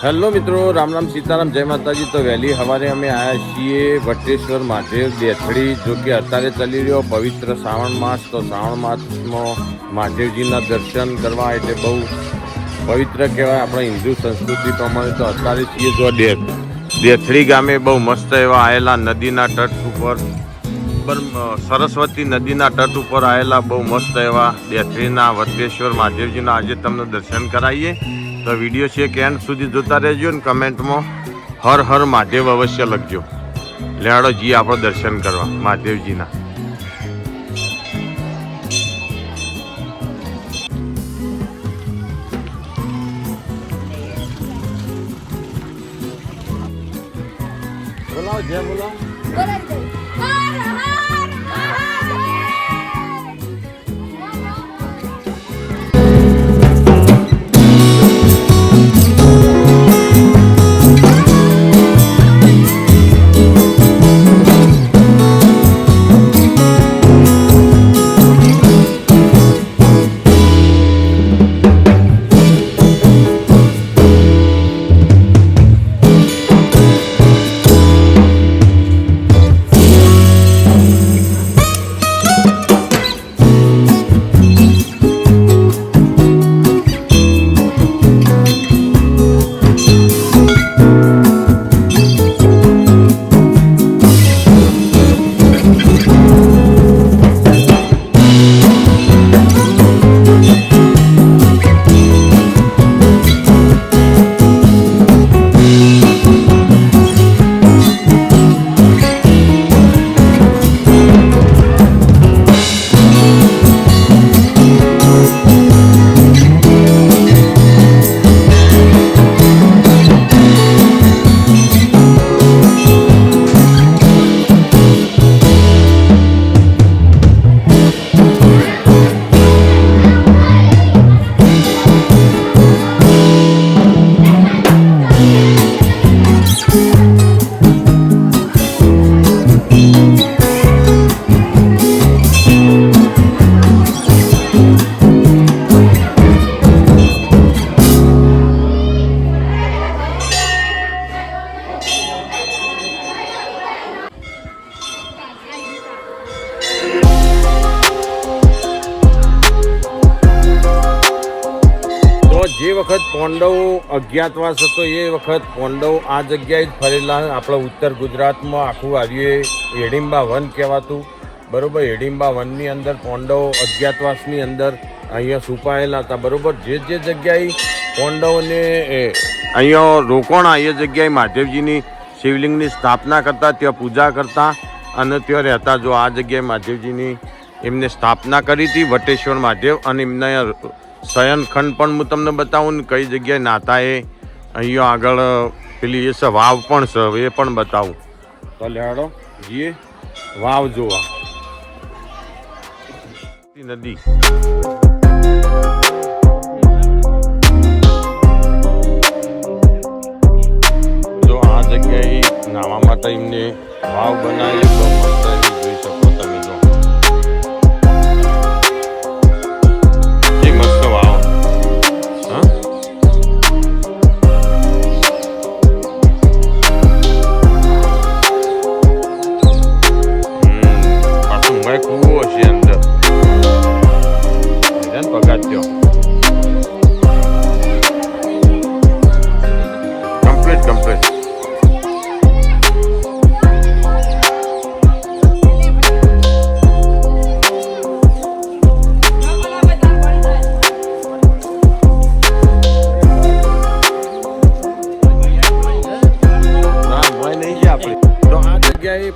Hello મિત્રો, રામ રામ સીતારામ, જય માતાજી। તો વહેલી સવારે અમે આવ્યા છીએ વટેશ્વર મહાદેવ દેથડી। જો કે અત્યારે ચાલી રહ્યો પવિત્ર શ્રાવણ માસ। તો શ્રાવણ માસમાં મહાદેવજીના દર્શન કરવા એટલે બહુ પવિત્ર કહેવાય આપણા હિન્દુ સંસ્કૃતિ પ્રમાણે। તો અત્યારે છીએ જો દેથડી ગામે બહુ મસ્ત એવા આવેલા નદીના તટ ઉપર, સરસ્વતી નદીના તટ ઉપર આવેલા બહુ મસ્ત એવા દેથડીના વટેશ્વર મહાદેવજીના આજે તમને દર્શન કરાવીએ। તો વિડીયો છે કે એન્ડ સુધી જોતા રહેજો ને કમેન્ટમાં હર હર મહાદેવ અવશ્ય લખજો। લેવાડો જી આપણે દર્શન કરવા મહાદેવજીના। બોલાવો જય બોલાવો। જે વખત પાંડવ અજ્ઞાતવાસ હતો એ વખત પાંડવ આ જગ્યાએ જ ફરેલા। આપણા ઉત્તર ગુજરાતમાં આખું આવ્યું હિડિંબા વન કહેવાતું, બરાબર। હિડિંબા વનની અંદર પાંડવ અજ્ઞાતવાસની અંદર અહીંયા છુપાયેલા હતા, બરાબર। જે જગ્યાએ પાંડવોને અહીંયા રોકાણા એ જગ્યાએ મહાદેવજીની શિવલિંગની સ્થાપના કરતા, ત્યાં પૂજા કરતા અને ત્યાં રહેતા। જો આ જગ્યાએ મહાદેવજીની એમને સ્થાપના કરી હતી વટેશ્વર મહાદેવ, અને એમને શયનખંડ પણ હું તમને બતાવું ને કઈ જગ્યાએ નાતા એ અહીંયા આગળ પેલી એ છે વાવ પણ છે, એ પણ બતાવું। તો લેવાડો જઈએ વાવ જોવા નદી। જો આ જગ્યાએ નાવા માટે એમને વાવ બનાવી બહુ મસ્ત એવી જોઈ શકો તમે। જો કૂવો છે અંદર પગાત્યો કમ્પ્લીટ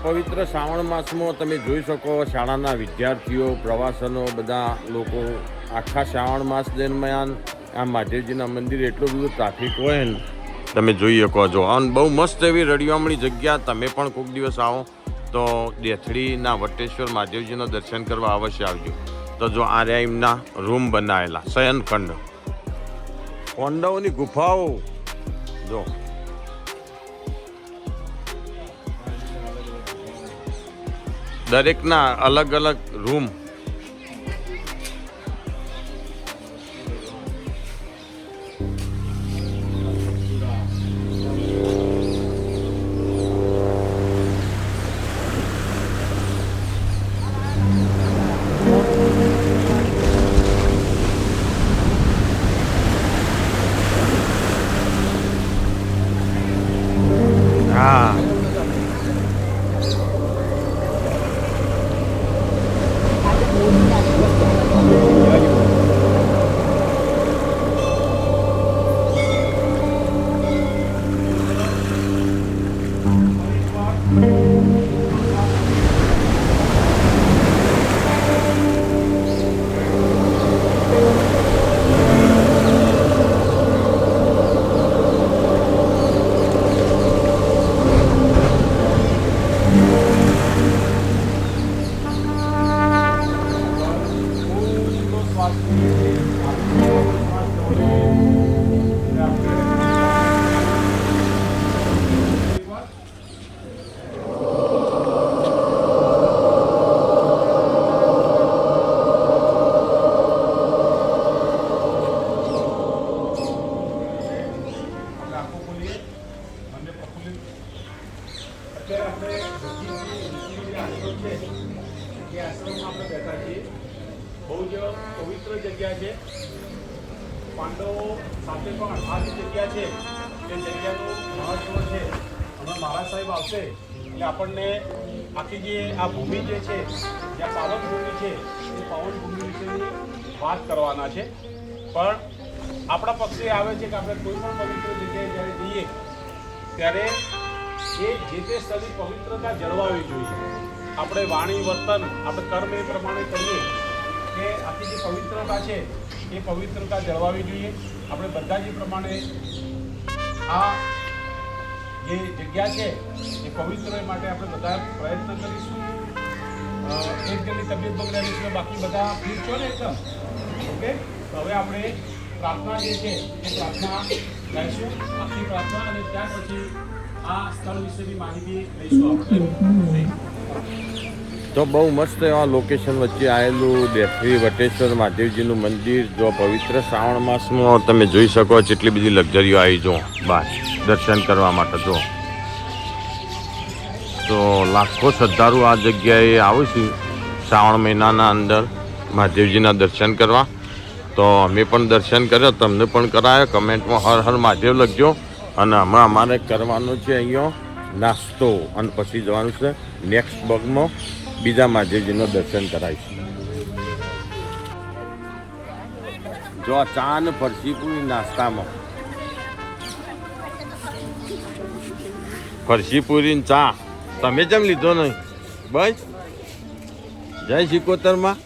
પવિત્ર શ્રાવણ માસમાં તમે જોઈ શકો શાળાના વિદ્યાર્થીઓ, પ્રવાસનો, બધા લોકો આખા શ્રાવણ માસ દરમિયાન આ મહાદેવજીના મંદિર એટલું બધું ટ્રાફિક હોય ને તમે જોઈ શકો છો। અને બહુ મસ્ત એવી રળિયામણી જગ્યા। તમે પણ કોઈક દિવસ આવો તો દેથડીના વટેશ્વર મહાદેવજીનો દર્શન કરવા અવશ્ય આવજો। તો જો આ રહ્યા એમના રૂમ બનાવેલા શયનખંડ, પાંડવોની ગુફાઓ જો દરેકના અલગ અલગ રૂમ પાંડવો સાથે પણ આ જે જગ્યા છે એ જગ્યાનું મહત્વ છે. અને મહારાજ સાહેબ આવશે એટલે આપણને આખી જે આ ભૂમિ જે છે જ્યાં પાવન ભૂમિ છે એ પાવન ભૂમિ વિશેની વાત કરવાના છે. પણ આપણા પક્ષે આવે છે કે આપણે કોઈ પણ પવિત્ર જગ્યાએ જ્યારે જઈએ ત્યારે એ જે તે સ્થળની પવિત્રતા જળવાવી જોઈએ. આપણે વાણી વર્તન આપણે કર્મ એ પ્રમાણે કરીએ કે આખી જે પવિત્રતા છે એ પવિત્રતા જળવાવી જોઈએ. આપણે બધા જ એ પ્રમાણે આ જે જગ્યા છે એ પવિત્ર માટે આપણે બધા પ્રયત્ન કરીશું. એક જણની તબિયત બગડેલી છે, બાકી બધા ફીટ છો ને એકદમ ઓકે. તો હવે આપણે પ્રાર્થના જે છે એ પ્રાર્થના ગાઈશું, આખી પ્રાર્થના, અને ત્યાર પછી આ સ્થળ વિશેની માહિતી લઈશું આપણે. તો બહુ મસ્ત એવા લોકેશન વચ્ચે આવેલું દેખરી વટેશ્વર મહાદેવજીનું મંદિર. જો પવિત્ર શ્રાવણ માસમાં તમે જોઈ શકો જેટલી બધી લક્ઝરીઓ આવી જો બહાર દર્શન કરવા માટે. જો તો લાખો શ્રદ્ધાળુ આ જગ્યાએ આવે છે શ્રાવણ મહિનાના અંદર મહાદેવજીના દર્શન કરવા. તો અમે પણ દર્શન કર્યો, તમને પણ કરાયો. કમેન્ટમાં હર હર મહાદેવ લખજો. અને હમણાં અમારે કરવાનું છે અહીંયા નાસ્તો, અને પછી જવાનું છે નેક્સ્ટ બગમાં બીજા મહાદેવજીનો દર્શન કરાવીશું. જો ચા ને ફરસી પૂરી નાસ્તામાં, ફરસી પૂરી ને ચા. તમે જેમ લીધો નહીં બસ. જય શિકોતરમાં.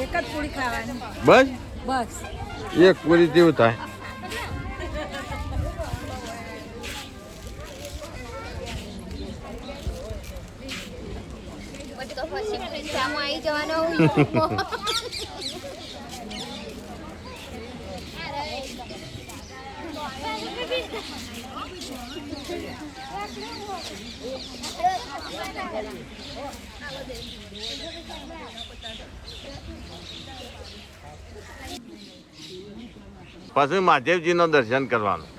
એક જ પૂરી ખાવાની બસ બસ. એક પૂરી જેવું થાય. આવી જવાનો પછી મહાદેવજીનો દર્શન કરવાનું.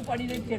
પડી રહી છે